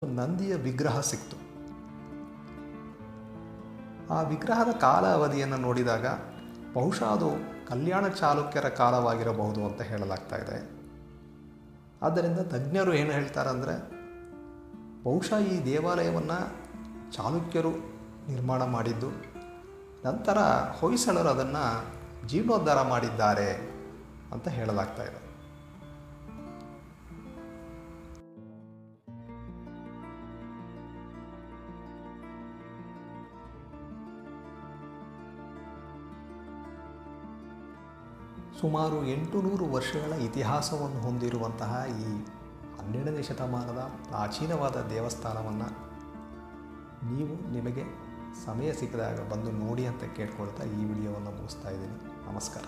ನಂದಿಯ ವಿಗ್ರಹ ಸಿಕ್ತು. ಆ ವಿಗ್ರಹದ ಕಾಲ ಅವಧಿಯನ್ನು ನೋಡಿದಾಗ ಬಹುಶಃ ಅದು ಕಲ್ಯಾಣ ಚಾಲುಕ್ಯರ ಕಾಲವಾಗಿರಬಹುದು ಅಂತ ಹೇಳಲಾಗ್ತಾ ಇದೆ. ಆದ್ದರಿಂದ ತಜ್ಞರು ಏನು ಹೇಳ್ತಾರೆ ಅಂದರೆ, ಬಹುಶಃ ಈ ದೇವಾಲಯವನ್ನು ಚಾಲುಕ್ಯರು ನಿರ್ಮಾಣ ಮಾಡಿದ್ದು, ನಂತರ ಹೊಯ್ಸಳರು ಅದನ್ನು ಜೀರ್ಣೋದ್ಧಾರ ಮಾಡಿದ್ದಾರೆ ಅಂತ ಹೇಳಲಾಗ್ತಾ ಇದೆ. ಸುಮಾರು 800 ವರ್ಷಗಳ ಇತಿಹಾಸವನ್ನು ಹೊಂದಿರುವಂತಹ ಈ 12ನೇ ಶತಮಾನದ ಪ್ರಾಚೀನವಾದ ದೇವಸ್ಥಾನವನ್ನು ನಿಮಗೆ ಸಮಯ ಸಿಕ್ಕಿದಾಗ ಬಂದು ನೋಡಿ ಅಂತ ಕೇಳ್ಕೊಳ್ತಾ ಈ ವಿಡಿಯೋವನ್ನು ಮುಗಿಸ್ತಾ ಇದ್ದೀನಿ. ನಮಸ್ಕಾರ.